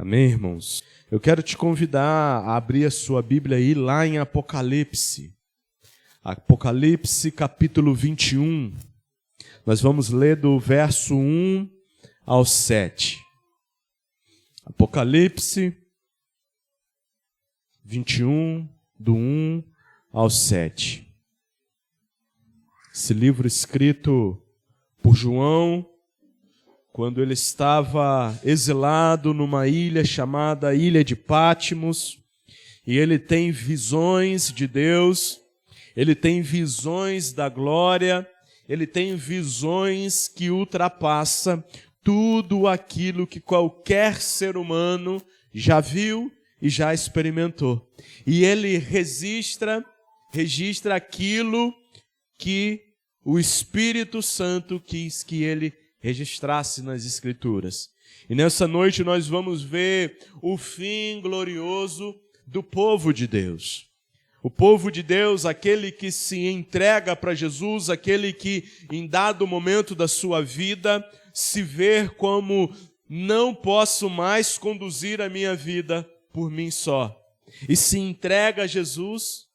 Amém, irmãos? Eu quero te convidar a abrir a sua Bíblia aí lá em Apocalipse. Apocalipse capítulo 21. Nós vamos ler do verso 1 ao 7. Apocalipse 21, do 1 ao 7. Esse livro escrito por João, quando ele estava exilado numa ilha chamada Ilha de Patmos, e ele tem visões de Deus, ele tem visões da glória, ele tem visões que ultrapassa tudo aquilo que qualquer ser humano já viu e já experimentou. E ele registra aquilo que o Espírito Santo quis que ele registrasse nas Escrituras. E nessa noite nós vamos ver o fim glorioso do povo de Deus. O povo de Deus, aquele que se entrega para Jesus, aquele que em dado momento da sua vida se vê como não posso mais conduzir a minha vida por mim só. E se entrega a Jesus,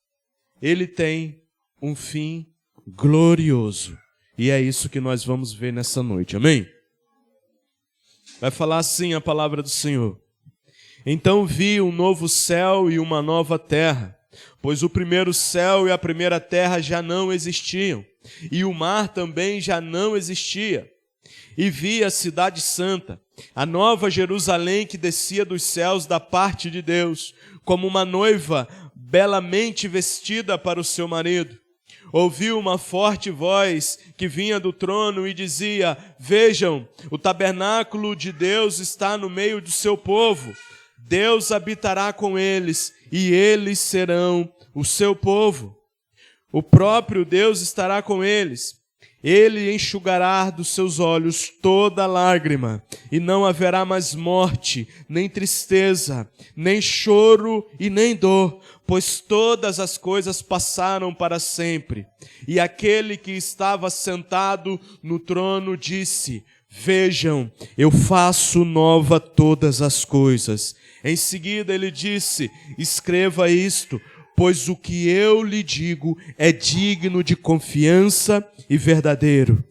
ele tem um fim glorioso. E é isso que nós vamos ver nessa noite, amém? Vai falar assim a palavra do Senhor. Então vi um novo céu e uma nova terra, pois o primeiro céu e a primeira terra já não existiam, e o mar também já não existia. E vi a cidade santa, a nova Jerusalém que descia dos céus da parte de Deus, como uma noiva belamente vestida para o seu marido. Ouvi uma forte voz que vinha do trono e dizia: vejam, o tabernáculo de Deus está no meio do seu povo. Deus habitará com eles e eles serão o seu povo. O próprio Deus estará com eles. Ele enxugará dos seus olhos toda lágrima, e não haverá mais morte, nem tristeza, nem choro e nem dor, pois todas as coisas passaram para sempre. E aquele que estava sentado no trono disse: vejam, eu faço nova todas as coisas. Em seguida ele disse: escreva isto, pois o que eu lhe digo é digno de confiança e verdadeiro.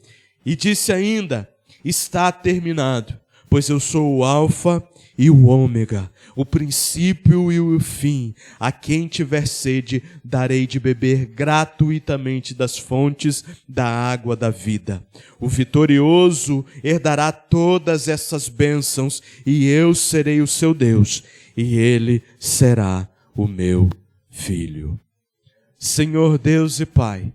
E disse ainda: está terminado, pois eu sou o Alfa e o Ômega, o princípio e o fim. A quem tiver sede, darei de beber gratuitamente das fontes da água da vida. O vitorioso herdará todas essas bênçãos, e eu serei o seu Deus, e ele será o meu Filho. Senhor Deus e Pai,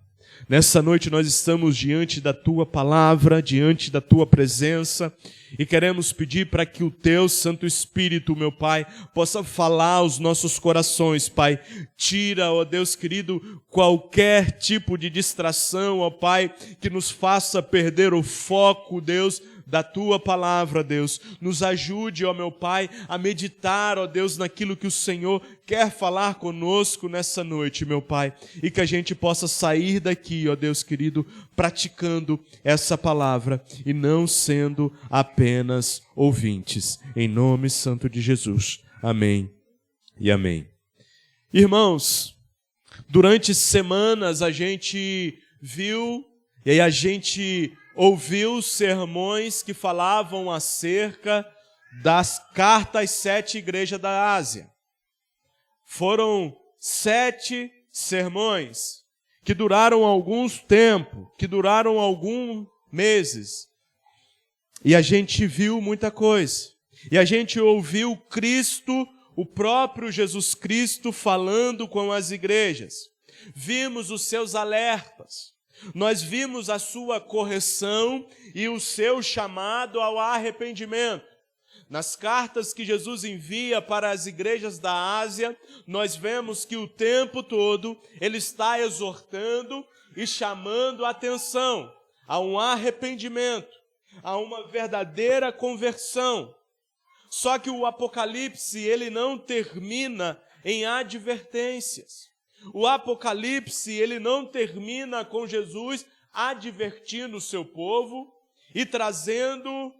nessa noite nós estamos diante da Tua palavra, diante da Tua presença, e queremos pedir para que o Teu Santo Espírito, meu Pai, possa falar aos nossos corações, Pai. Tira, ó Deus querido, qualquer tipo de distração, ó Pai, que nos faça perder o foco, Deus, da Tua palavra, Deus. Nos ajude, ó meu Pai, a meditar, ó Deus, naquilo que o Senhor quer falar conosco nessa noite, meu Pai. E que a gente possa sair daqui, ó Deus querido, praticando essa palavra e não sendo apenas ouvintes. Em nome santo de Jesus. Amém e amém. Irmãos, durante semanas a gente viu e aí a gente ouviu sermões que falavam acerca das cartas às 7 igrejas da Ásia. Foram 7 sermões que duraram algum tempo, que duraram alguns meses. E a gente viu muita coisa. E a gente ouviu Cristo, o próprio Jesus Cristo, falando com as igrejas. Vimos os seus alertas. Nós vimos a sua correção e o seu chamado ao arrependimento. Nas cartas que Jesus envia para as igrejas da Ásia, nós vemos que o tempo todo ele está exortando e chamando a atenção a um arrependimento, a uma verdadeira conversão. Só que o Apocalipse, ele não termina em advertências. O Apocalipse, ele não termina com Jesus advertindo o seu povo e trazendo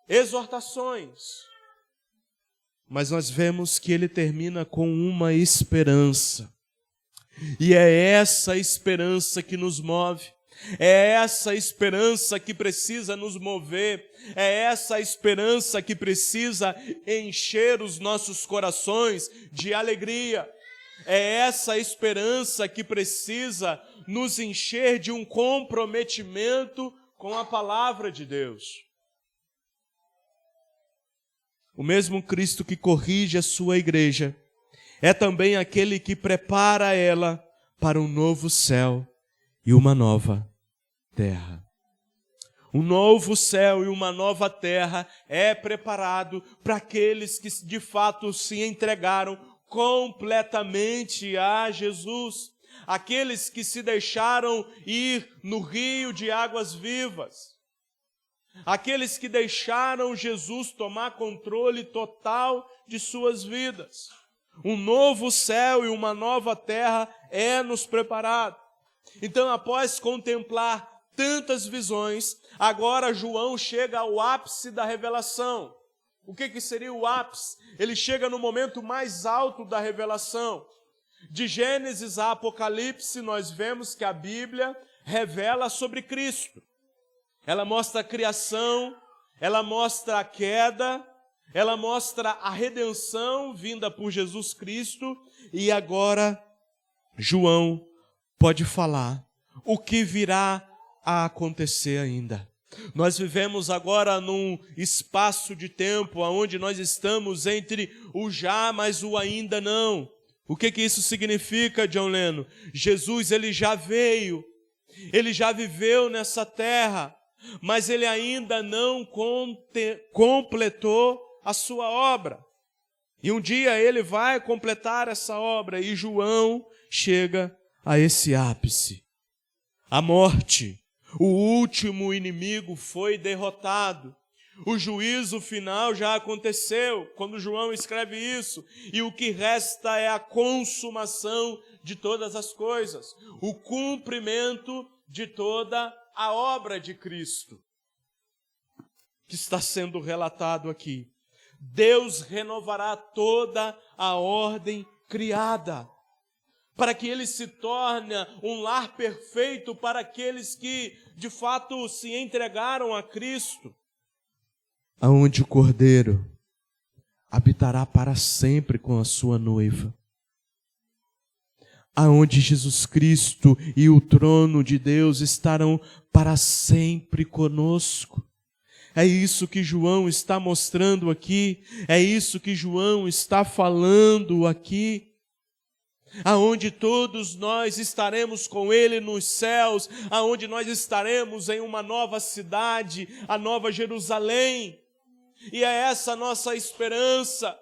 exortações. mas nós vemos que ele termina com uma esperança. E é essa esperança que nos move, é essa esperança que precisa nos mover, é essa esperança que precisa encher os nossos corações de alegria, é essa esperança que precisa nos encher de um comprometimento com a palavra de Deus. O mesmo Cristo que corrige a sua igreja é também aquele que prepara ela para um novo céu e uma nova terra. Um novo céu e uma nova terra é preparado para aqueles que de fato se entregaram completamente a Jesus. Aqueles que se deixaram ir no rio de águas vivas. Aqueles que deixaram Jesus tomar controle total de suas vidas. Um novo céu e uma nova terra é nos preparado. Então, após contemplar tantas visões, agora João chega ao ápice da revelação. O que seria o ápice? Ele chega no momento mais alto da revelação. De Gênesis a Apocalipse, nós vemos que a Bíblia revela sobre Cristo. Ela mostra a criação, ela mostra a queda, ela mostra a redenção vinda por Jesus Cristo, e agora João pode falar o que virá a acontecer ainda. Nós vivemos agora num espaço de tempo onde nós estamos entre o já, mas o ainda não. O que isso significa, John Lennon? Jesus, ele já veio, ele já viveu nessa terra, mas ele ainda não completou a sua obra. E um dia ele vai completar essa obra, e João chega a esse ápice. A morte, o último inimigo, foi derrotado. O juízo final já aconteceu, quando João escreve isso, e o que resta é a consumação de todas as coisas, o cumprimento de toda a obra de Cristo, que está sendo relatado aqui. Deus renovará toda a ordem criada, para que ele se torne um lar perfeito para aqueles que, de fato, se entregaram a Cristo. Aonde o Cordeiro habitará para sempre com a sua noiva. Aonde Jesus Cristo e o trono de Deus estarão para sempre conosco. É isso que João está mostrando aqui, é isso que João está falando aqui. Aonde todos nós estaremos com Ele nos céus, aonde nós estaremos em uma nova cidade, a Nova Jerusalém. E é essa a nossa esperança.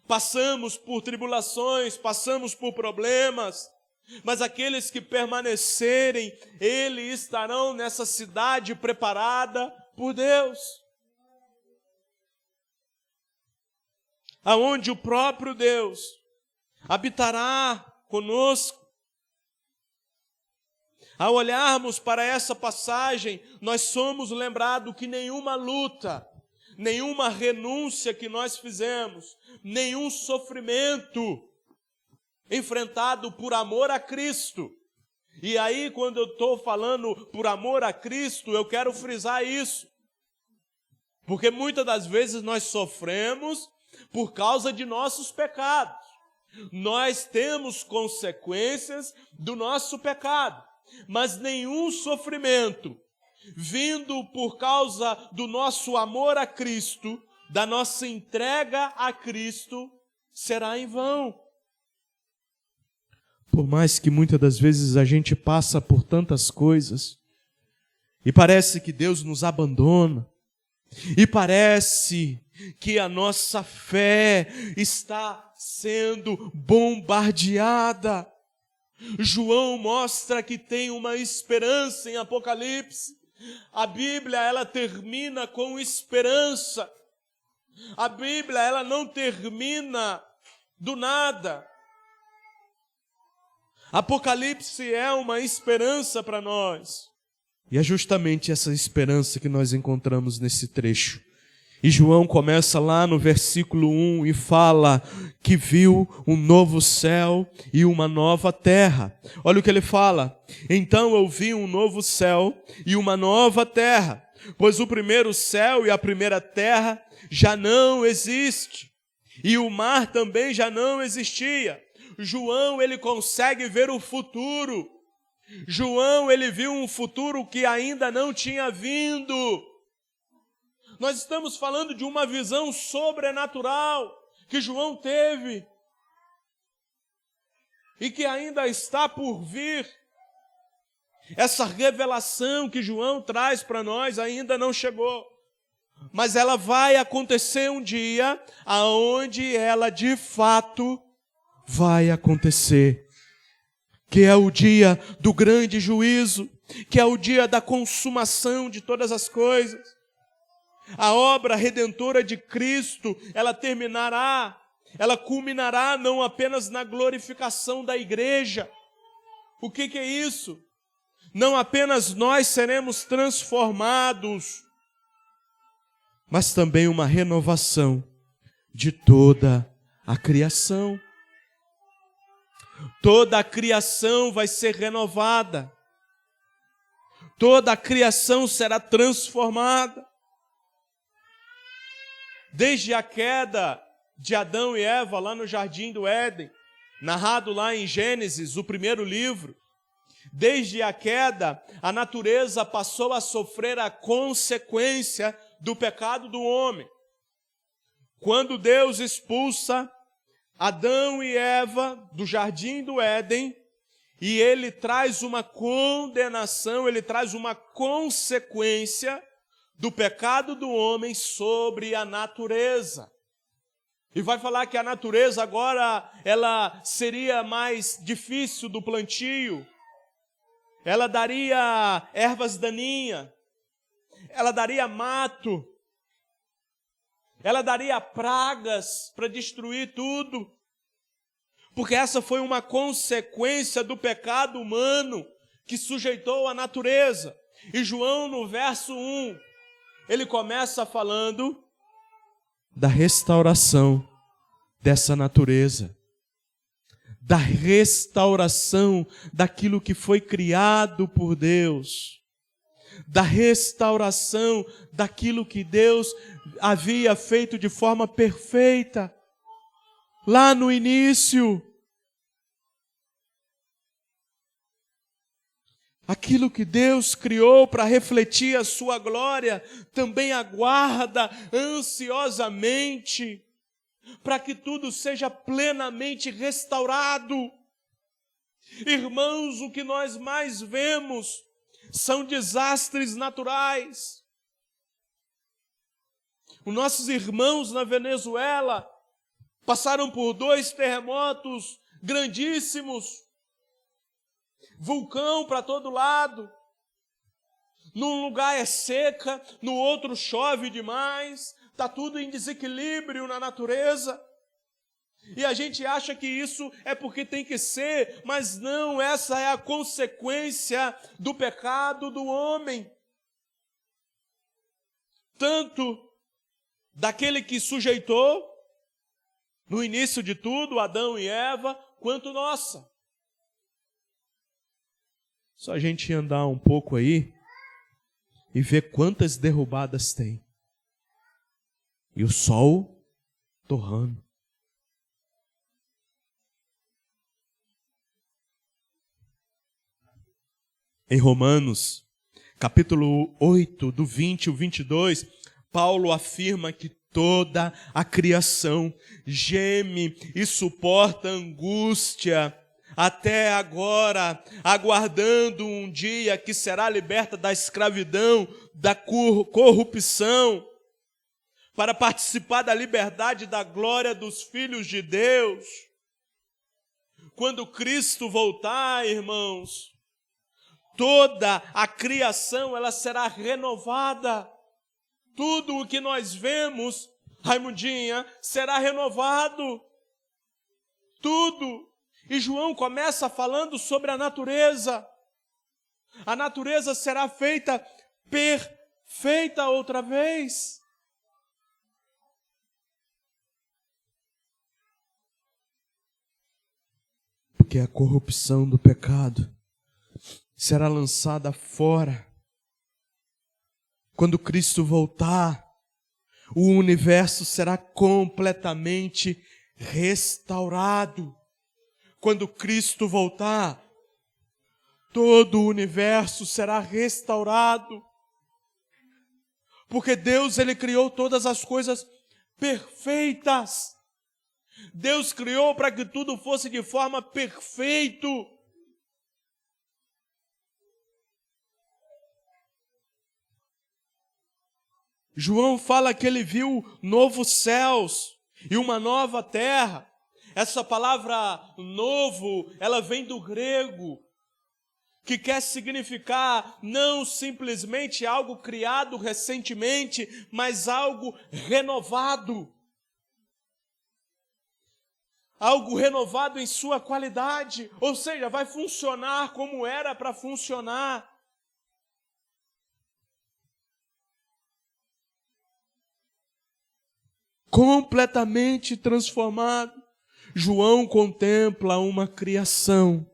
Passamos por tribulações, passamos por problemas, mas aqueles que permanecerem, eles estarão nessa cidade preparada por Deus. Aonde o próprio Deus habitará conosco. Ao olharmos para essa passagem, nós somos lembrados que nenhuma luta, nenhuma renúncia que nós fizemos, nenhum sofrimento enfrentado por amor a Cristo. E aí, quando eu estou falando por amor a Cristo, eu quero frisar isso. Porque muitas das vezes nós sofremos por causa de nossos pecados. Nós temos consequências do nosso pecado, mas nenhum sofrimento vindo por causa do nosso amor a Cristo, da nossa entrega a Cristo, será em vão. Por mais que muitas das vezes a gente passa por tantas coisas, e parece que Deus nos abandona, e parece que a nossa fé está sendo bombardeada. João mostra que tem uma esperança em Apocalipse. A Bíblia, ela termina com esperança. A Bíblia, ela não termina do nada. Apocalipse é uma esperança para nós. E é justamente essa esperança que nós encontramos nesse trecho. E João começa lá no versículo 1 e fala que viu um novo céu e uma nova terra. Olha o que ele fala. Então eu vi um novo céu e uma nova terra, pois o primeiro céu e a primeira terra já não existe, e o mar também já não existia. João, ele consegue ver o futuro. João, ele viu um futuro que ainda não tinha vindo. Nós estamos falando de uma visão sobrenatural que João teve e que ainda está por vir. Essa revelação que João traz para nós ainda não chegou, mas ela vai acontecer um dia aonde ela de fato vai acontecer, que é o dia do grande juízo, que é o dia da consumação de todas as coisas. A obra redentora de Cristo, ela terminará, ela culminará não apenas na glorificação da igreja. O que é isso? Não apenas nós seremos transformados, mas também uma renovação de toda a criação. Toda a criação vai ser renovada. Toda a criação será transformada. Desde a queda de Adão e Eva lá no Jardim do Éden, narrado lá em Gênesis, o primeiro livro, desde a queda, a natureza passou a sofrer a consequência do pecado do homem. Quando Deus expulsa Adão e Eva do Jardim do Éden, e ele traz uma condenação, ele traz uma consequência do pecado do homem sobre a natureza. E vai falar que a natureza agora, ela seria mais difícil do plantio, ela daria ervas daninhas, ela daria mato, ela daria pragas para destruir tudo, porque essa foi uma consequência do pecado humano que sujeitou a natureza. E João, no verso 1, ele começa falando da restauração dessa natureza, da restauração daquilo que foi criado por Deus, da restauração daquilo que Deus havia feito de forma perfeita, lá no início. Aquilo que Deus criou para refletir a sua glória, também aguarda ansiosamente para que tudo seja plenamente restaurado. Irmãos, o que nós mais vemos são desastres naturais. Os nossos irmãos na Venezuela passaram por 2 terremotos grandíssimos, vulcão para todo lado. Num lugar é seca, no outro chove demais, está tudo em desequilíbrio na natureza. E a gente acha que isso é porque tem que ser, mas não, essa é a consequência do pecado do homem. Tanto daquele que sujeitou, no início de tudo, Adão e Eva, quanto nossa. Só a gente andar um pouco aí e ver quantas derrubadas tem. E o sol torrando. Em Romanos, capítulo 8, do 20 ao 22, Paulo afirma que toda a criação geme e suporta angústia até agora, aguardando um dia que será liberta da escravidão, da corrupção, para participar da liberdade e da glória dos filhos de Deus. Quando Cristo voltar, irmãos, toda a criação ela será renovada. Tudo o que nós vemos, Raimundinha, será renovado. Tudo. E João começa falando sobre a natureza. A natureza será feita perfeita outra vez. que é a corrupção do pecado será lançada fora. Quando Cristo voltar, o universo será completamente restaurado. Quando Cristo voltar, todo o universo será restaurado. Porque Deus, Ele criou todas as coisas perfeitas. Deus criou para que tudo fosse de forma perfeita. João fala que ele viu novos céus e uma nova terra. Essa palavra novo, ela vem do grego, que quer significar não simplesmente algo criado recentemente, mas algo renovado. Algo renovado em sua qualidade, ou seja, vai funcionar como era para funcionar. Completamente transformado. João contempla uma criação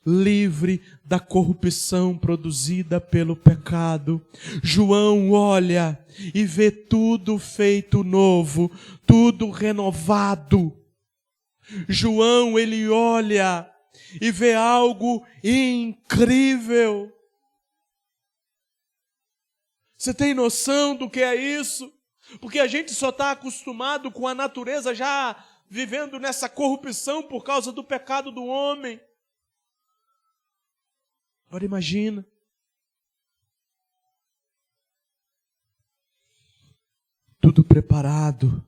livre da corrupção produzida pelo pecado. João olha e vê tudo feito novo, tudo renovado. João, ele olha e vê algo incrível. Você tem noção do que é isso? Porque a gente só está acostumado com a natureza já vivendo nessa corrupção por causa do pecado do homem. Agora imagina. Tudo preparado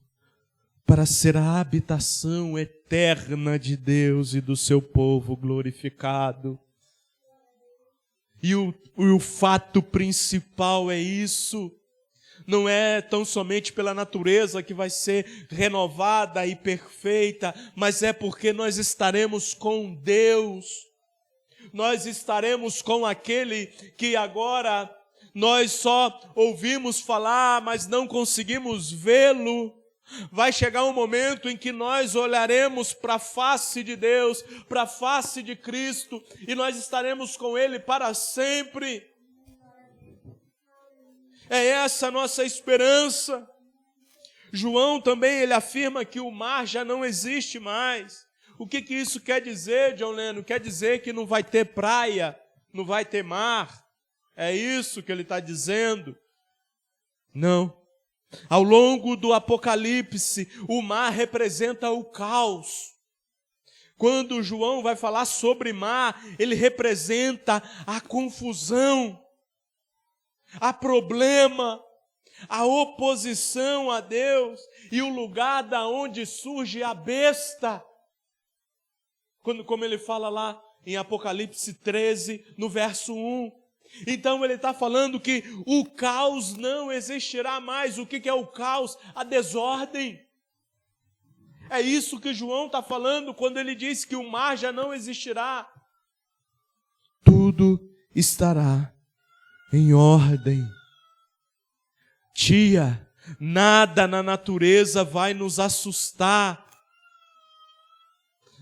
para ser a habitação eterna de Deus e do seu povo glorificado. E o fato principal é isso. Não é tão somente pela natureza que vai ser renovada e perfeita, mas é porque nós estaremos com Deus. Nós estaremos com aquele que agora nós só ouvimos falar, mas não conseguimos vê-lo. Vai chegar um momento em que nós olharemos para a face de Deus, para a face de Cristo, e nós estaremos com Ele para sempre. É essa a nossa esperança. João também, ele afirma que o mar já não existe mais. O que isso quer dizer, John Lennon? Quer dizer que não vai ter praia, não vai ter mar. É isso que ele está dizendo? Não. Ao longo do Apocalipse, o mar representa o caos. Quando João vai falar sobre mar, ele representa a confusão, a problema, a oposição a Deus e o lugar da onde surge a besta. Como ele fala lá em Apocalipse 13, no verso 1. Então ele está falando que o caos não existirá mais. O que é o caos? A desordem. É isso que João está falando quando ele diz que o mar já não existirá. Tudo estará em ordem. Tia, nada na natureza vai nos assustar.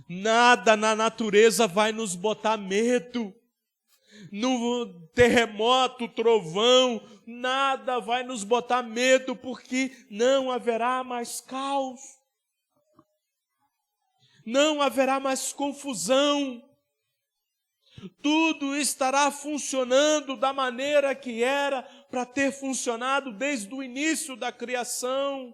Nada na natureza vai nos botar medo. No terremoto, trovão, nada vai nos botar medo, porque não haverá mais caos. Não haverá mais confusão. Tudo estará funcionando da maneira que era para ter funcionado desde o início da criação.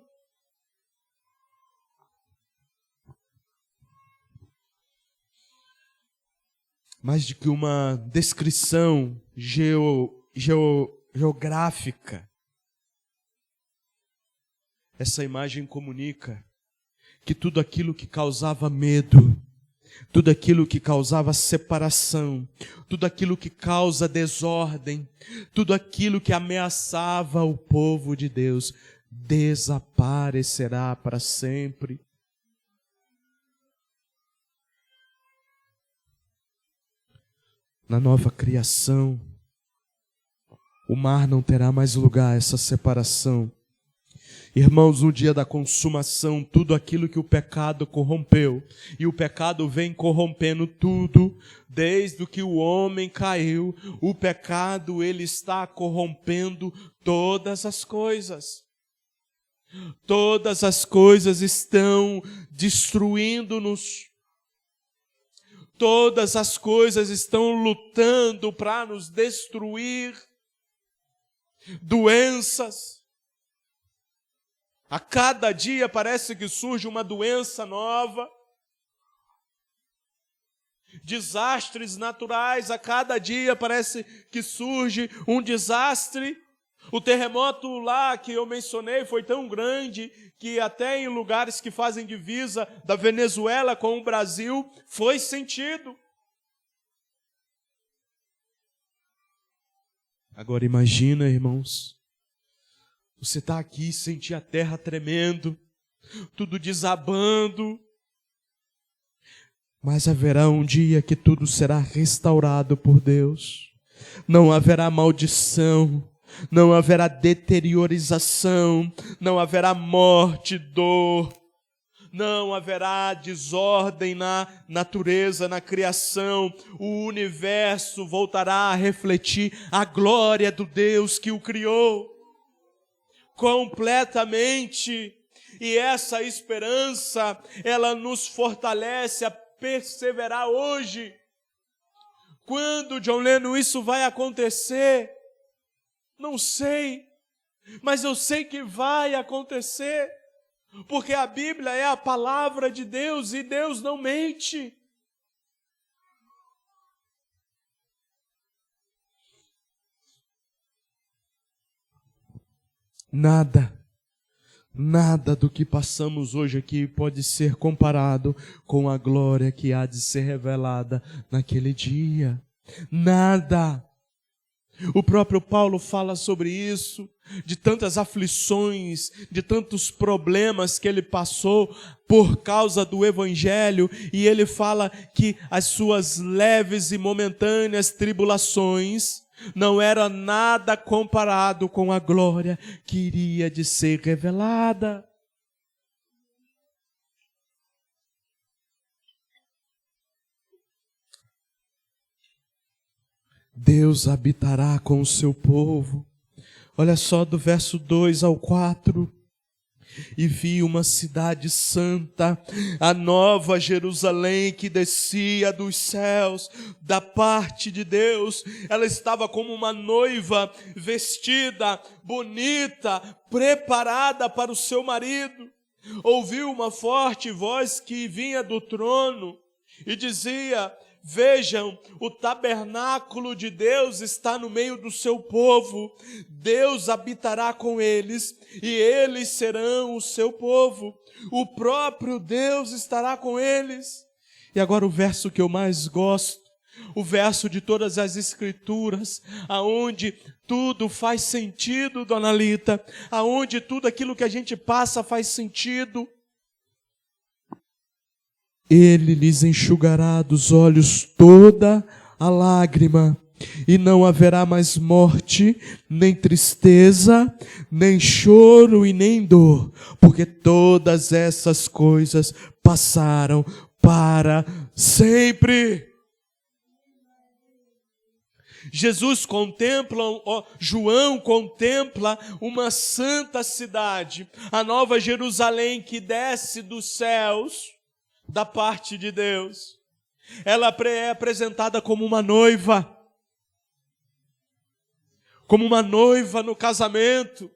Mais do que uma descrição geográfica, essa imagem comunica que tudo aquilo que causava medo, tudo aquilo que causava separação, tudo aquilo que causa desordem, tudo aquilo que ameaçava o povo de Deus, desaparecerá para sempre. Na nova criação, o mar não terá mais lugar, essa separação. Irmãos, no dia da consumação, tudo aquilo que o pecado corrompeu, e o pecado vem corrompendo tudo, desde que o homem caiu, o pecado ele está corrompendo todas as coisas. Todas as coisas estão destruindo-nos. Todas as coisas estão lutando para nos destruir. Doenças. A cada dia parece que surge uma doença nova. Desastres naturais, a cada dia parece que surge um desastre. O terremoto lá que eu mencionei foi tão grande que até em lugares que fazem divisa da Venezuela com o Brasil foi sentido. Agora imagina, irmãos, você está aqui e sente a terra tremendo, tudo desabando, mas haverá um dia que tudo será restaurado por Deus. Não haverá maldição, não haverá deteriorização, não haverá morte, dor, não haverá desordem na natureza, na criação. O universo voltará a refletir a glória do Deus que o criou completamente. E essa esperança, ela nos fortalece a perseverar hoje. Quando, John Lennon, isso vai acontecer? Não sei, mas eu sei que vai acontecer, porque a Bíblia é a palavra de Deus e Deus não mente. Nada do que passamos hoje aqui pode ser comparado com a glória que há de ser revelada naquele dia. Nada. O próprio Paulo fala sobre isso, de tantas aflições, de tantos problemas que ele passou por causa do Evangelho, e ele fala que as suas leves e momentâneas tribulações não era nada comparado com a glória que iria de ser revelada. Deus habitará com o seu povo. Olha só do verso 2 ao 4. E vi uma cidade santa, a nova Jerusalém que descia dos céus, da parte de Deus. Ela estava como uma noiva vestida, bonita, preparada para o seu marido. Ouviu uma forte voz que vinha do trono e dizia: vejam, o tabernáculo de Deus está no meio do seu povo. Deus habitará com eles e eles serão o seu povo. O próprio Deus estará com eles. E agora o verso que eu mais gosto, o verso de todas as Escrituras, aonde tudo faz sentido, dona Lita, aonde tudo aquilo que a gente passa faz sentido. Ele lhes enxugará dos olhos toda a lágrima, e não haverá mais morte, nem tristeza, nem choro e nem dor, porque todas essas coisas passaram para sempre. João contempla uma santa cidade, a nova Jerusalém que desce dos céus, da parte de Deus. Ela é apresentada como uma noiva no casamento.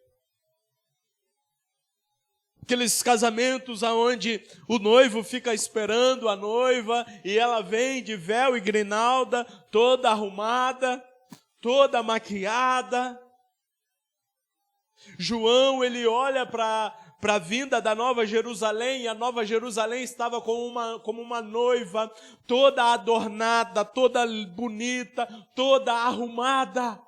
Aqueles casamentos onde o noivo fica esperando a noiva e ela vem de véu e grinalda, toda arrumada, toda maquiada. João, ele olha para a vinda da Nova Jerusalém, e a Nova Jerusalém estava como uma noiva, toda adornada, toda bonita, toda arrumada.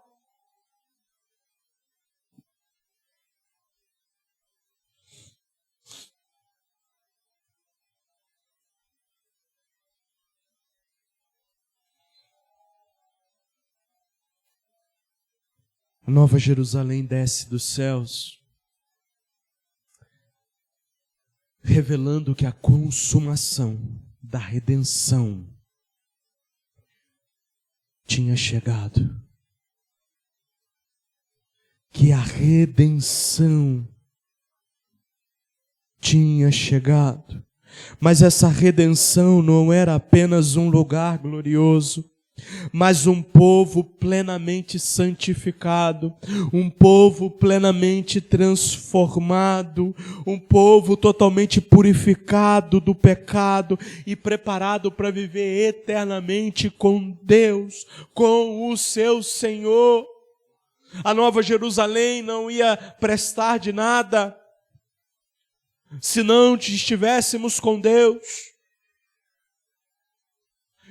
A Nova Jerusalém desce dos céus. revelando que a consumação da redenção tinha chegado. Que a redenção tinha chegado. Mas essa redenção não era apenas um lugar glorioso, mas um povo plenamente santificado, um povo plenamente transformado, um povo totalmente purificado do pecado e preparado para viver eternamente com Deus, com o seu Senhor. A Nova Jerusalém não ia prestar de nada se não estivéssemos com Deus.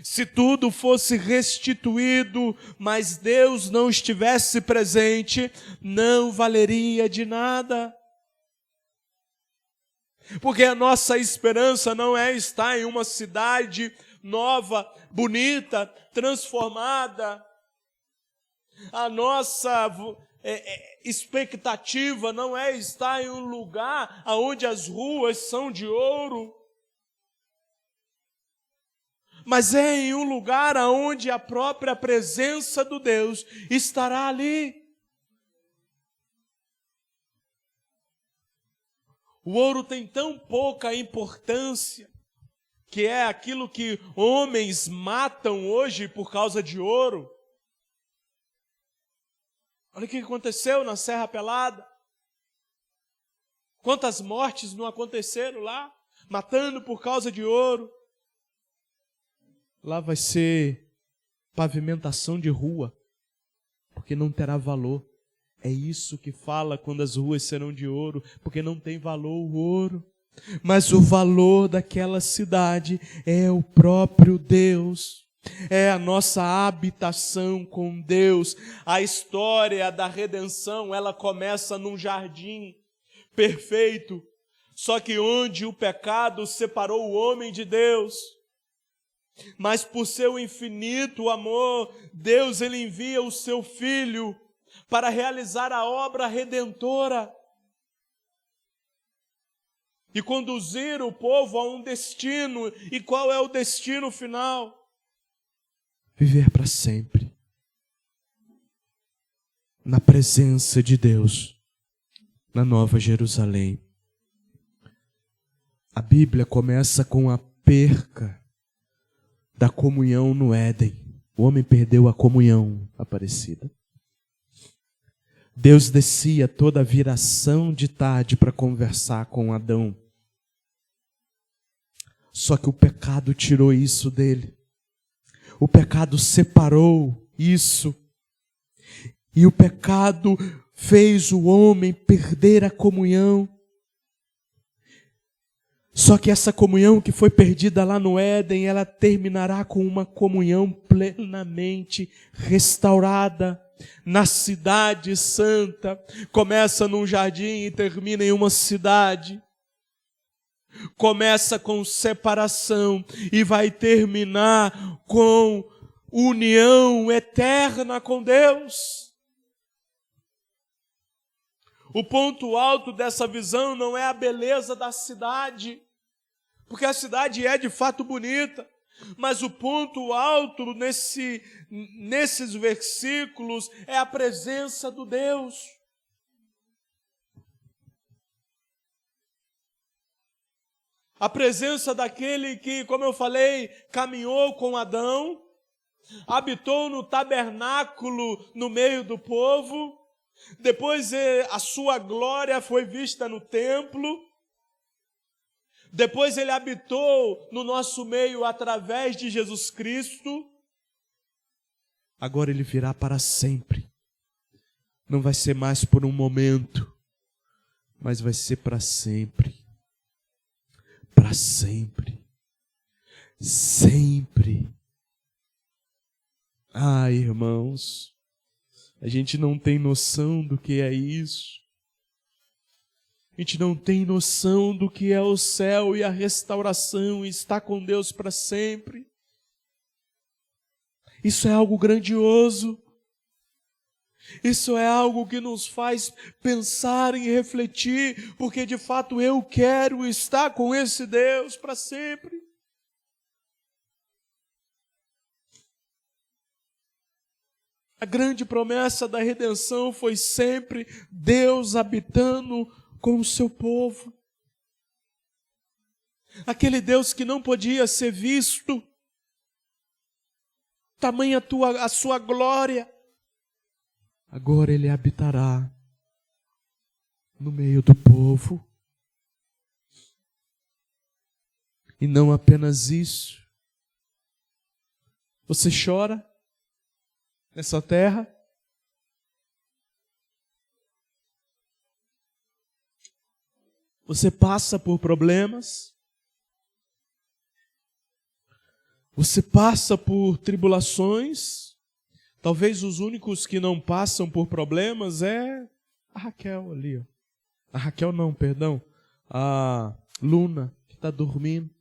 Se tudo fosse restituído, mas Deus não estivesse presente, não valeria de nada. Porque a nossa esperança não é estar em uma cidade nova, bonita, transformada. A nossa expectativa não é estar em um lugar onde as ruas são de ouro, mas é em um lugar onde a própria presença do Deus estará ali. O ouro tem tão pouca importância, que é aquilo que homens matam hoje por causa de ouro. Olha o que aconteceu na Serra Pelada. Quantas mortes não aconteceram lá, matando por causa de ouro. Lá vai ser pavimentação de rua, porque não terá valor. É isso que fala quando as ruas serão de ouro, porque não tem valor o ouro. Mas o valor daquela cidade é o próprio Deus. É a nossa habitação com Deus. A história da redenção, ela começa num jardim perfeito, só que onde o pecado separou o homem de Deus. Mas por seu infinito amor, Deus ele envia o seu Filho para realizar a obra redentora e conduzir o povo a um destino. E qual é o destino final? Viver para sempre na presença de Deus, na Nova Jerusalém. A Bíblia começa com a perca da comunhão no Éden. O homem perdeu a comunhão aparecida. Deus descia toda a viração de tarde para conversar com Adão. Só que o pecado tirou isso dele. O pecado separou isso. E o pecado fez o homem perder a comunhão. Só que essa comunhão que foi perdida lá no Éden, ela terminará com uma comunhão plenamente restaurada na cidade santa. Começa num jardim e termina em uma cidade. Começa com separação e vai terminar com união eterna com Deus. O ponto alto dessa visão não é a beleza da cidade, porque a cidade é de fato bonita, mas o ponto alto nesses versículos é a presença do Deus. A presença daquele que, como eu falei, caminhou com Adão, habitou no tabernáculo no meio do povo, depois a sua glória foi vista no templo, depois ele habitou no nosso meio através de Jesus Cristo. Agora ele virá para sempre. Não vai ser mais por um momento, mas vai ser para sempre. Para sempre. Sempre. Ah, irmãos, a gente não tem noção do que é isso. A gente não tem noção do que é o céu e a restauração e estar com Deus para sempre. Isso é algo grandioso. Isso é algo que nos faz pensar e refletir, porque de fato eu quero estar com esse Deus para sempre. A grande promessa da redenção foi sempre Deus habitando com o seu povo. Aquele Deus que não podia ser visto, tamanha a sua glória, agora Ele habitará no meio do povo. E não apenas isso. Você chora nessa terra? Você passa por problemas? Você passa por tribulações? Talvez os únicos que não passam por problemas é a Raquel ali, ó. A Raquel não, perdão. A Luna, que está dormindo.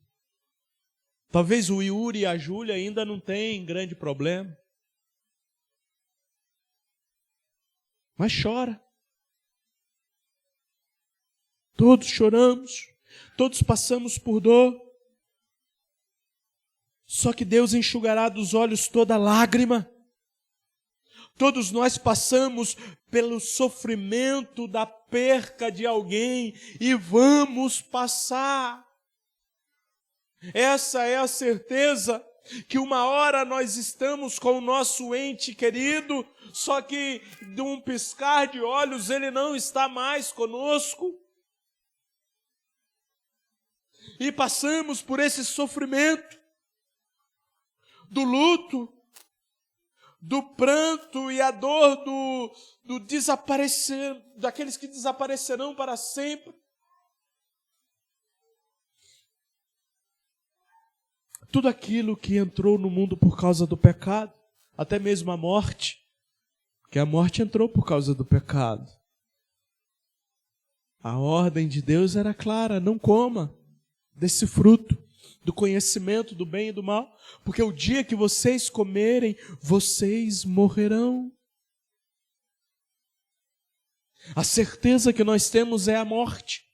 Talvez o Yuri e a Júlia ainda não têm grande problema. Mas chora. Todos choramos. Todos passamos por dor. Só que Deus enxugará dos olhos toda lágrima. Todos nós passamos pelo sofrimento da perca de alguém e vamos passar. Essa é a certeza que uma hora nós estamos com o nosso ente querido, só que de um piscar de olhos ele não está mais conosco. E passamos por esse sofrimento do luto, do pranto e a dor do desaparecer, daqueles que desaparecerão para sempre. Tudo aquilo que entrou no mundo por causa do pecado, até mesmo a morte, porque a morte entrou por causa do pecado. A ordem de Deus era clara: não coma desse fruto do conhecimento do bem e do mal, porque o dia que vocês comerem, vocês morrerão. A certeza que nós temos é a morte.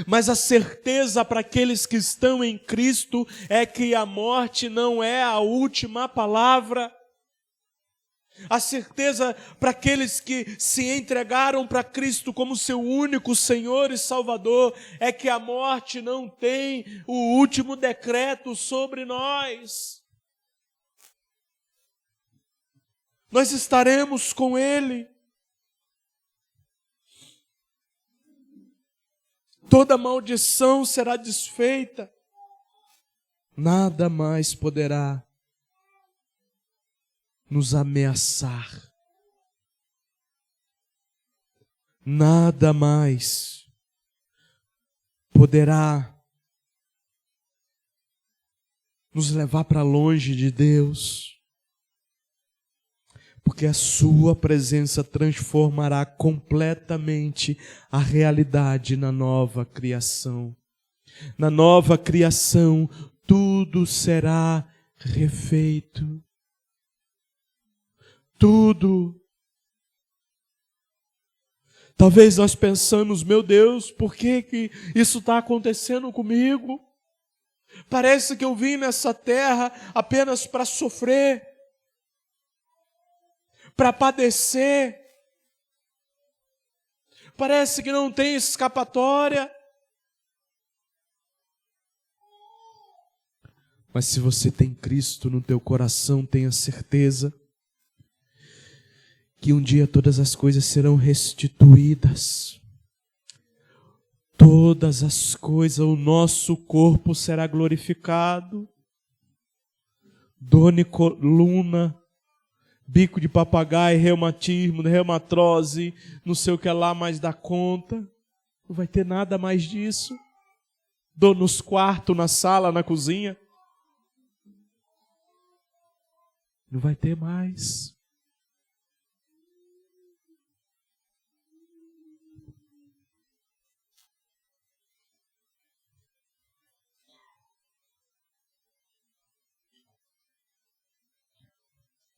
Mas a certeza para aqueles que estão em Cristo é que a morte não é a última palavra. A certeza para aqueles que se entregaram para Cristo como seu único Senhor e Salvador é que a morte não tem o último decreto sobre nós. Nós estaremos com Ele. Toda maldição será desfeita. Nada mais poderá nos ameaçar. Nada mais poderá nos levar para longe de Deus, porque a sua presença transformará completamente a realidade na nova criação. Na nova criação, tudo será refeito. Tudo. Talvez nós pensamos: meu Deus, por que isso está acontecendo comigo? Parece que eu vim nessa terra apenas para sofrer, para padecer. Parece que não tem escapatória. Mas se você tem Cristo no teu coração, tenha certeza que um dia todas as coisas serão restituídas. Todas as coisas, o nosso corpo será glorificado. Dor, coluna, bico de papagaio, reumatismo, reumatrose, não sei o que lá mais dá conta. Não vai ter nada mais disso. Dor nos quartos, na sala, na cozinha. Não vai ter mais.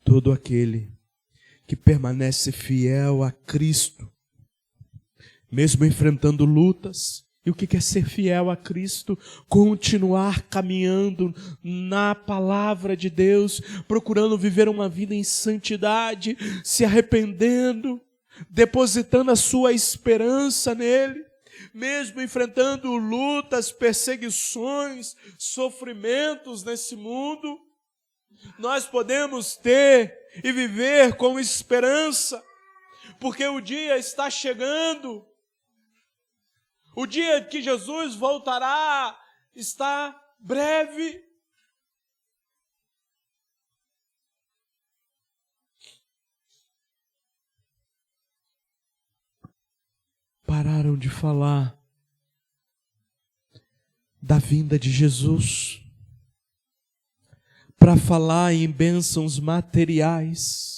Todo aquele que permanece fiel a Cristo, mesmo enfrentando lutas. E o que é ser fiel a Cristo? Continuar caminhando na palavra de Deus, procurando viver uma vida em santidade, se arrependendo, depositando a sua esperança nele, mesmo enfrentando lutas, perseguições, sofrimentos nesse mundo. Nós podemos ter e viver com esperança, porque o dia está chegando. O dia que Jesus voltará está breve. Pararam de falar da vinda de Jesus para falar em bênçãos materiais.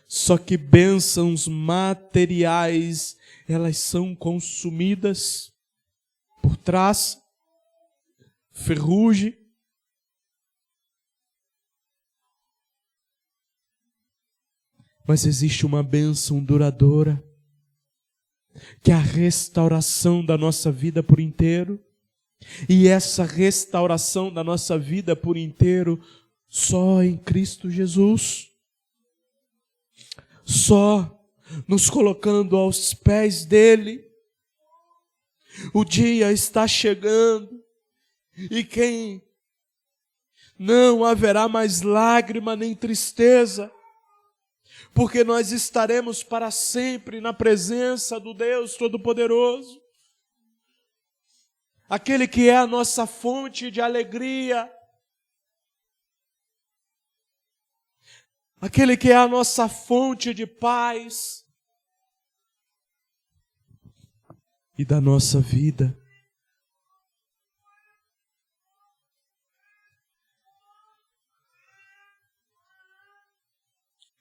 Só que bênçãos materiais, elas são consumidas por traça, ferrugem. Mas existe uma bênção duradoura, que é a restauração da nossa vida por inteiro. E essa restauração da nossa vida por inteiro só em Cristo Jesus. Só nos colocando aos pés dele. O dia está chegando e quem não haverá mais lágrima nem tristeza, porque nós estaremos para sempre na presença do Deus Todo-Poderoso, aquele que é a nossa fonte de alegria, aquele que é a nossa fonte de paz e da nossa vida.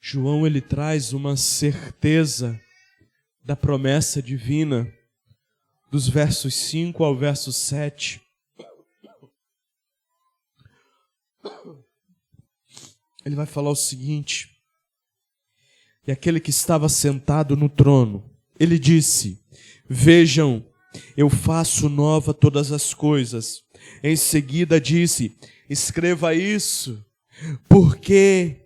João, ele traz uma certeza da promessa divina, dos versos 5 ao verso 7. Ele vai falar o seguinte: e aquele que estava sentado no trono, ele disse: vejam, eu faço nova todas as coisas. Em seguida disse: escreva isso, porque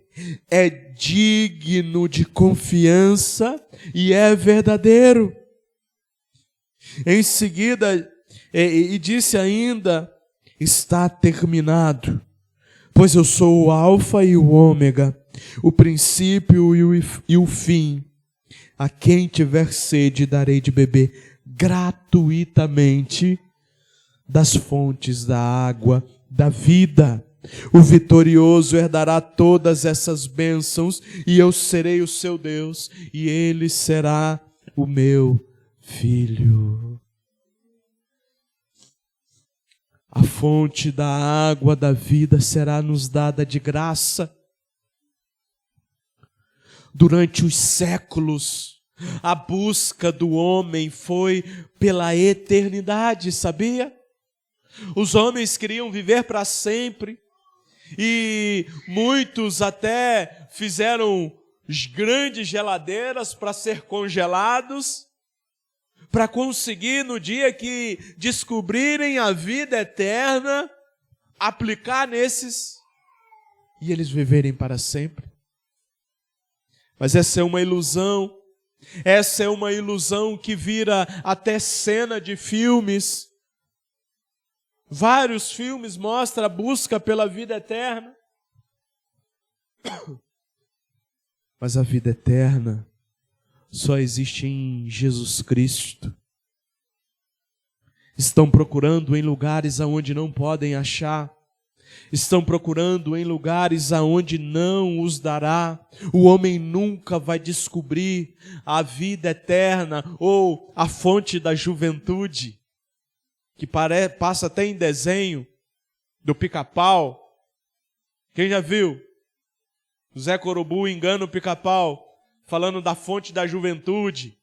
é digno de confiança e é verdadeiro. Em seguida, e disse ainda: está terminado, pois eu sou o Alfa e o Ômega, o princípio e o fim. A quem tiver sede darei de beber gratuitamente das fontes da água da vida. O vitorioso herdará todas essas bênçãos, e eu serei o seu Deus, e ele será o meu filho. A fonte da água da vida será nos dada de graça. Durante os séculos, a busca do homem foi pela eternidade, sabia? Os homens queriam viver para sempre. E muitos até fizeram grandes geladeiras para ser congelados, para conseguir no dia que descobrirem a vida eterna, aplicar nesses e eles viverem para sempre. Mas essa é uma ilusão. Essa é uma ilusão que vira até cena de filmes. Vários filmes mostram a busca pela vida eterna. Mas a vida eterna só existe em Jesus Cristo. Estão procurando em lugares aonde não podem achar. Estão procurando em lugares aonde não os dará. O homem nunca vai descobrir a vida eterna ou a fonte da juventude, que passa até em desenho do Pica-Pau. Quem já viu? O Zé Corubu engana o Pica-Pau, falando da fonte da juventude.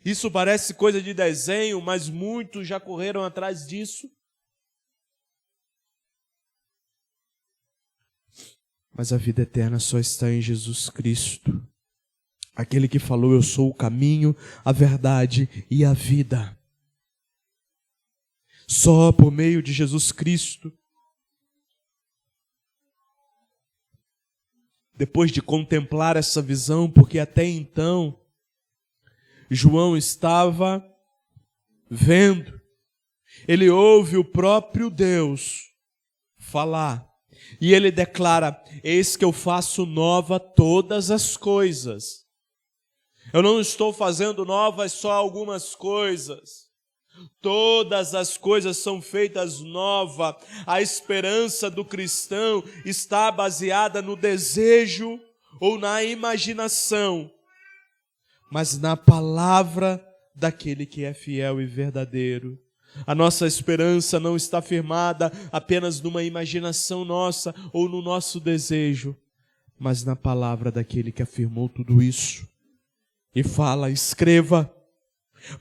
Isso parece coisa de desenho, mas muitos já correram atrás disso. Mas a vida eterna só está em Jesus Cristo. Aquele que falou, eu sou o caminho, a verdade e a vida. Só por meio de Jesus Cristo. Depois de contemplar essa visão, porque até então João estava vendo, ele ouve o próprio Deus falar, e ele declara: eis que eu faço nova todas as coisas. Eu não estou fazendo novas só algumas coisas. Todas as coisas são feitas novas. A esperança do cristão está baseada no desejo ou na imaginação, mas na palavra daquele que é fiel e verdadeiro. A nossa esperança não está firmada apenas numa imaginação nossa ou no nosso desejo, mas na palavra daquele que afirmou tudo isso. E fala, escreva,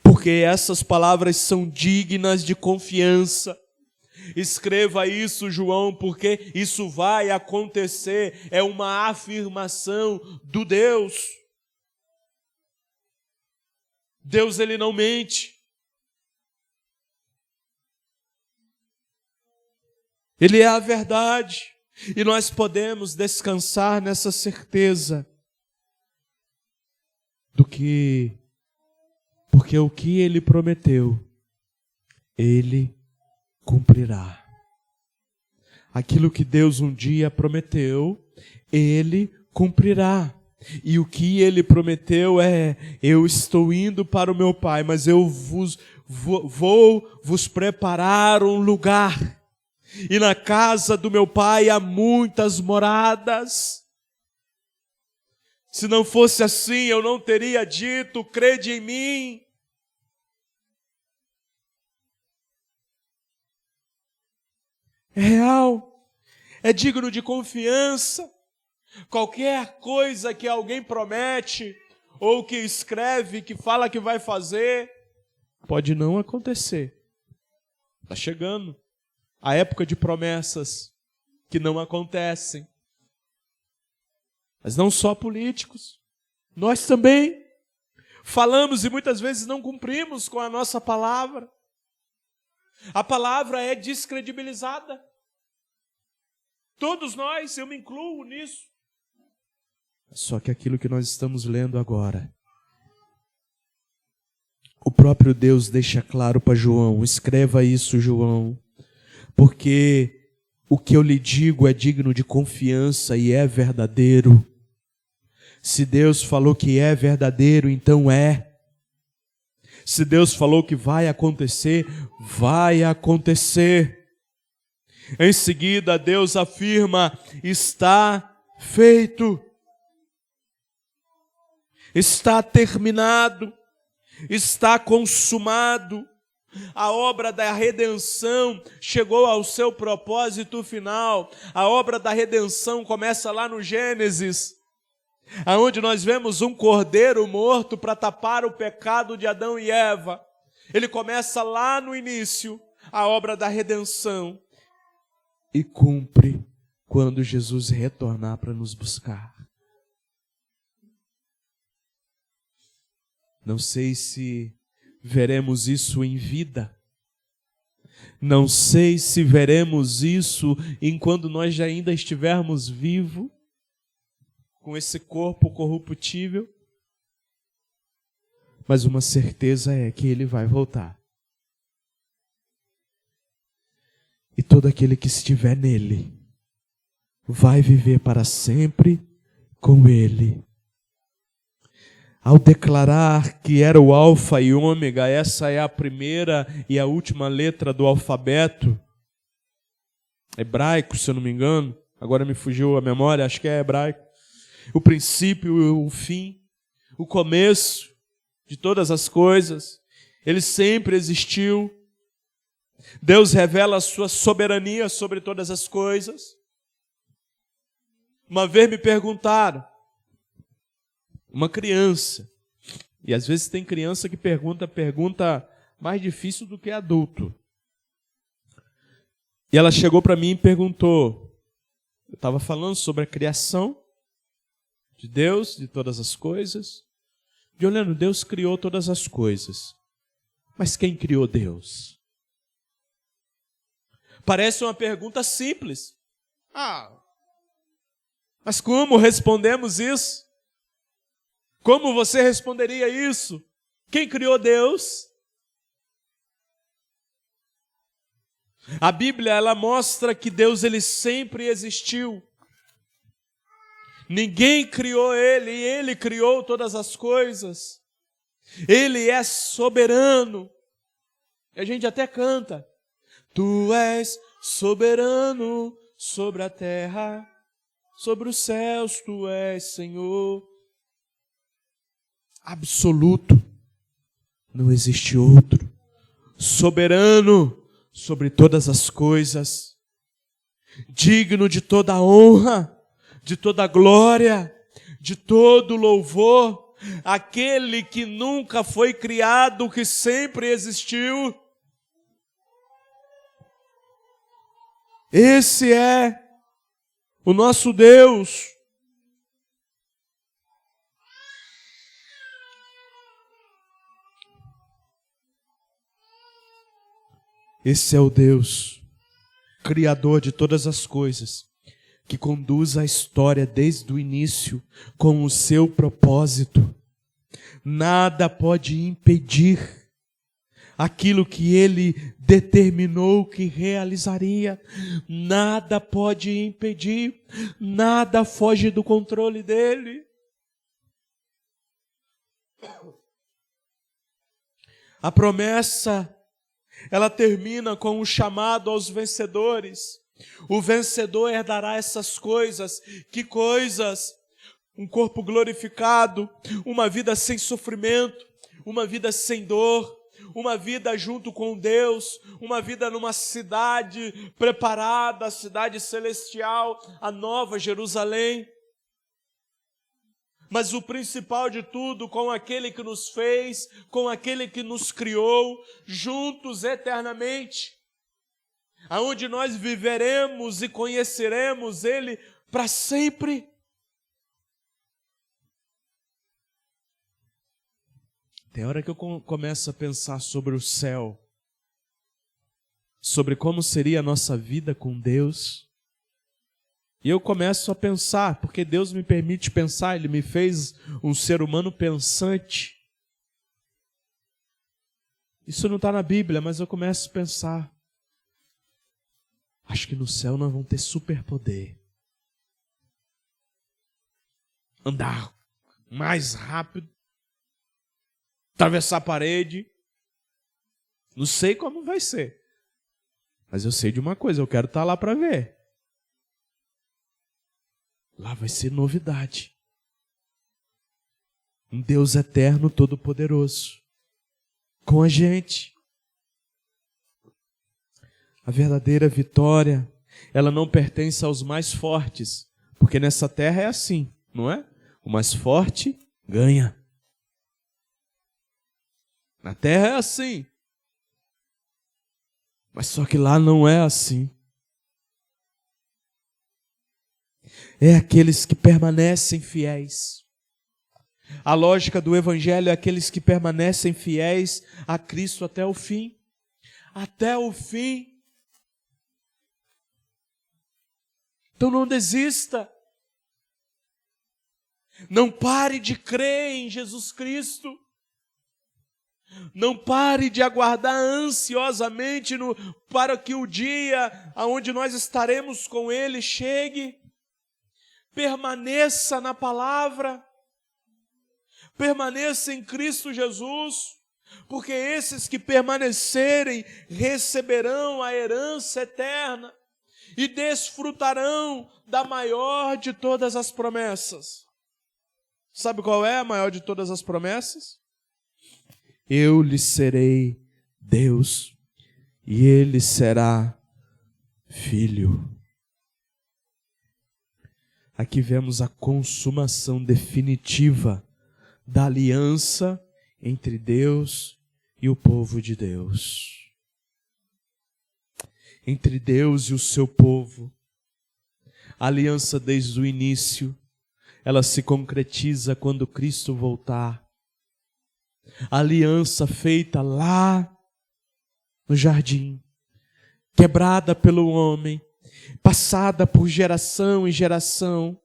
porque essas palavras são dignas de confiança. Escreva isso, João, porque isso vai acontecer. É uma afirmação do Deus. Deus, ele não mente. Ele é a verdade. E nós podemos descansar nessa certeza porque o que ele prometeu, ele cumprirá. Aquilo que Deus um dia prometeu, ele cumprirá. E o que ele prometeu é: eu estou indo para o meu Pai, mas eu vou vos preparar um lugar. E na casa do meu Pai há muitas moradas. Se não fosse assim, eu não teria dito: crede em mim. É real, é digno de confiança. Qualquer coisa que alguém promete, ou que escreve, que fala que vai fazer, pode não acontecer. Está chegando a época de promessas que não acontecem. Mas não só políticos, nós também falamos e muitas vezes não cumprimos com a nossa palavra. A palavra é descredibilizada. Todos nós, eu me incluo nisso. Só que aquilo que nós estamos lendo agora, o próprio Deus deixa claro para João: escreva isso, João, porque o que eu lhe digo é digno de confiança e é verdadeiro. Se Deus falou que é verdadeiro, então é. Se Deus falou que vai acontecer, vai acontecer. Em seguida, Deus afirma: está feito. Está terminado. Está consumado. A obra da redenção chegou ao seu propósito final. A obra da redenção começa lá no Gênesis, aonde nós vemos um cordeiro morto para tapar o pecado de Adão e Eva. Ele começa lá no início, a obra da redenção, e cumpre quando Jesus retornar para nos buscar. Não sei se veremos isso em vida. Não sei se veremos isso enquanto nós já ainda estivermos vivos, com esse corpo corruptível. Mas uma certeza é que ele vai voltar. E todo aquele que estiver nele vai viver para sempre com ele. Ao declarar que era o alfa e ômega, essa é a primeira e a última letra do alfabeto hebraico, se eu não me engano. Agora me fugiu a memória, acho que é hebraico. O princípio e o fim, o começo de todas as coisas. Ele sempre existiu. Deus revela a sua soberania sobre todas as coisas. Uma vez me perguntaram, uma criança, e às vezes tem criança que pergunta mais difícil do que adulto. E ela chegou para mim e perguntou: Eu estava falando sobre a criação de Deus, de todas as coisas. E olhando, Deus criou todas as coisas. Mas quem criou Deus? Parece uma pergunta simples. Mas como respondemos isso? Como você responderia isso? Quem criou Deus? A Bíblia, ela mostra que Deus, ele sempre existiu. Ninguém criou ele, e ele criou todas as coisas. Ele é soberano. E a gente até canta. Tu és soberano sobre a terra, sobre os céus, tu és Senhor. Absoluto. Não existe outro. Soberano sobre todas as coisas. Digno de toda honra, de toda glória, de todo louvor. Aquele que nunca foi criado, que sempre existiu. Esse é o nosso Deus. Esse é o Deus, Criador de todas as coisas, que conduz a história desde o início com o seu propósito. Nada pode impedir aquilo que Ele determinou que realizaria. Nada pode impedir, nada foge do controle dEle. A promessa, ela termina com um chamado aos vencedores. O vencedor herdará essas coisas. Que coisas? Um corpo glorificado, uma vida sem sofrimento, uma vida sem dor, uma vida junto com Deus, uma vida numa cidade preparada, a cidade celestial, a nova Jerusalém. Mas o principal de tudo, com aquele que nos fez, com aquele que nos criou, juntos eternamente, aonde nós viveremos e conheceremos Ele para sempre. Tem hora que eu começo a pensar sobre o céu, sobre como seria a nossa vida com Deus. E eu começo a pensar, porque Deus me permite pensar, Ele me fez um ser humano pensante. Isso não está na Bíblia, mas eu começo a pensar. Acho que no céu nós vamos ter superpoder. Andar mais rápido. Atravessar a parede. Não sei como vai ser. Mas eu sei de uma coisa, eu quero estar lá para ver. Lá vai ser novidade. Um Deus eterno, todo-poderoso. Com a gente. A verdadeira vitória, ela não pertence aos mais fortes. Porque nessa terra é assim, não é? O mais forte ganha. Na terra é assim. Mas só que lá não é assim. É aqueles que permanecem fiéis. A lógica do Evangelho é aqueles que permanecem fiéis a Cristo até o fim. Até o fim. Então não desista. Não pare de crer em Jesus Cristo. Não pare de aguardar ansiosamente para que o dia onde nós estaremos com Ele chegue. Permaneça na palavra. Permaneça em Cristo Jesus. Porque esses que permanecerem receberão a herança eterna e desfrutarão da maior de todas as promessas. Sabe qual é a maior de todas as promessas? Eu lhe serei Deus e ele será filho. Aqui vemos a consumação definitiva da aliança entre Deus e o povo de Deus. Entre Deus e o seu povo. A aliança desde o início, ela se concretiza quando Cristo voltar. A aliança feita lá no jardim, quebrada pelo homem, passada por geração em geração.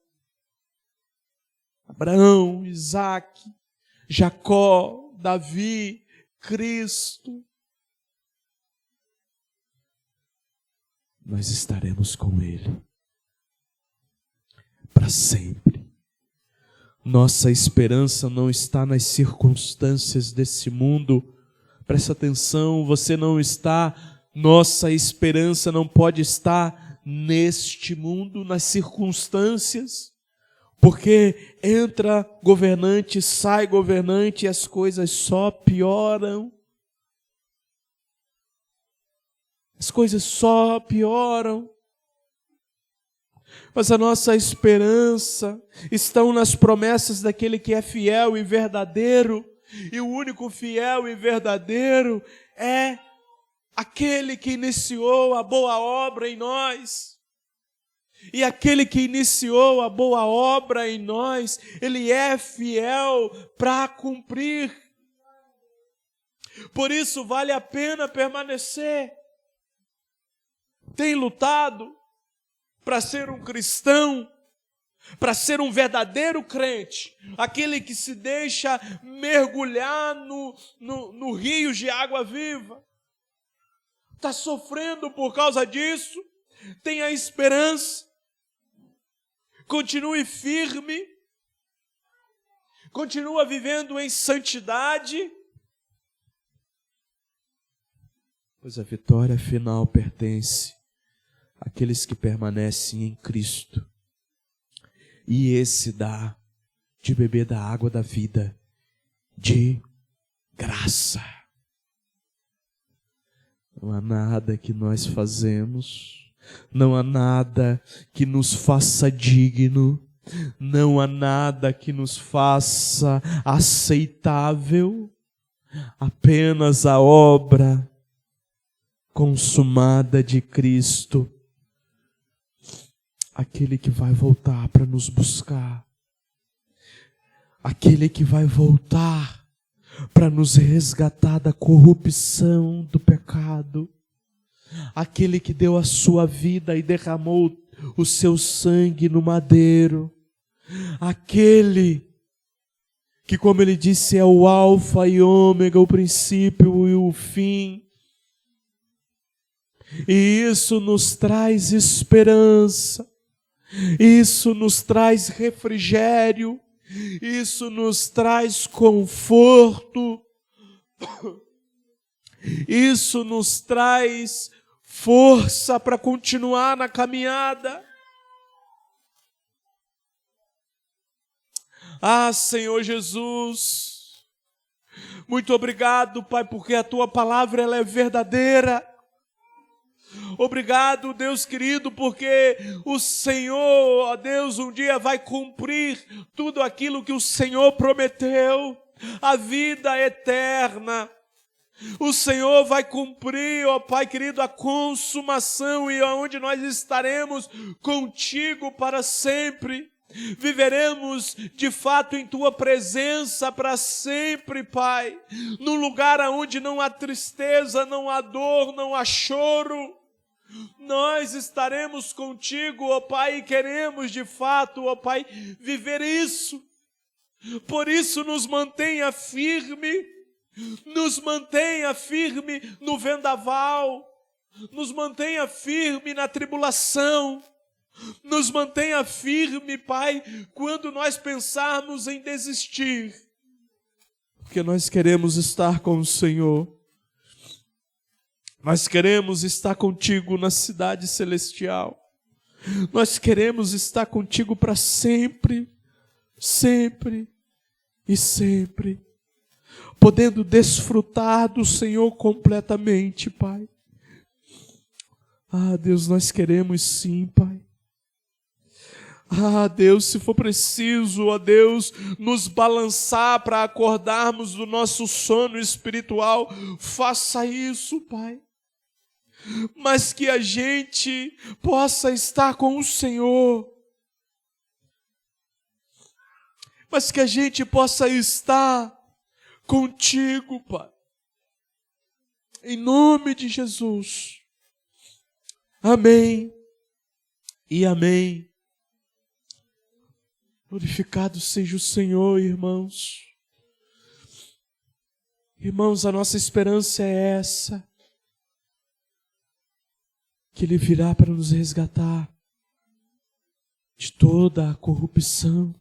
Abraão, Isaque, Jacó, Davi, Cristo. Nós estaremos com Ele para sempre. Nossa esperança não está nas circunstâncias desse mundo. Presta atenção, você não está, nossa esperança não pode estar neste mundo, nas circunstâncias, porque entra governante, sai governante e as coisas só pioram. As coisas só pioram. Mas a nossa esperança está nas promessas daquele que é fiel e verdadeiro. E o único fiel e verdadeiro é aquele que iniciou a boa obra em nós. E aquele que iniciou a boa obra em nós, ele é fiel para cumprir. Por isso vale a pena permanecer. Tem lutado para ser um cristão, para ser um verdadeiro crente, aquele que se deixa mergulhar no rio de água viva. Está sofrendo por causa disso? Tenha esperança, continue firme, continua vivendo em santidade, pois a vitória final pertence àqueles que permanecem em Cristo. E esse dá de beber da água da vida, de graça. Não há nada que nós fazemos, não há nada que nos faça digno, não há nada que nos faça aceitável, apenas a obra consumada de Cristo, aquele que vai voltar para nos buscar, aquele que vai voltar para nos resgatar da corrupção do pecado, aquele que deu a sua vida e derramou o seu sangue no madeiro, aquele que, como ele disse, é o alfa e ômega, o princípio e o fim. E isso nos traz esperança, isso nos traz refrigério, isso nos traz conforto, isso nos traz força para continuar na caminhada. Ah, Senhor Jesus, muito obrigado, Pai, porque a Tua palavra ela é verdadeira. Obrigado, Deus querido, porque o Senhor, ó Deus, um dia vai cumprir tudo aquilo que o Senhor prometeu, a vida eterna. O Senhor vai cumprir, ó Pai querido, a consumação e onde nós estaremos contigo para sempre. Viveremos de fato em Tua presença para sempre, Pai, num lugar onde não há tristeza, não há dor, não há choro. Nós estaremos contigo, ó Pai, e queremos de fato, ó Pai, viver isso. Por isso nos mantenha firme no vendaval, nos mantenha firme na tribulação, nos mantenha firme, Pai, quando nós pensarmos em desistir, porque nós queremos estar com o Senhor. Nós queremos estar contigo na cidade celestial. Nós queremos estar contigo para sempre, sempre e sempre, podendo desfrutar do Senhor completamente, Pai. Ah, Deus, nós queremos sim, Pai. Ah, Deus, se for preciso, ó Deus, nos balançar para acordarmos do nosso sono espiritual, faça isso, Pai. mas que a gente possa estar com o Senhor, mas que a gente possa estar contigo, Pai. Em nome de Jesus. Amém e amém. Glorificado seja o Senhor, irmãos. Irmãos, a nossa esperança é essa, que Ele virá para nos resgatar de toda a corrupção,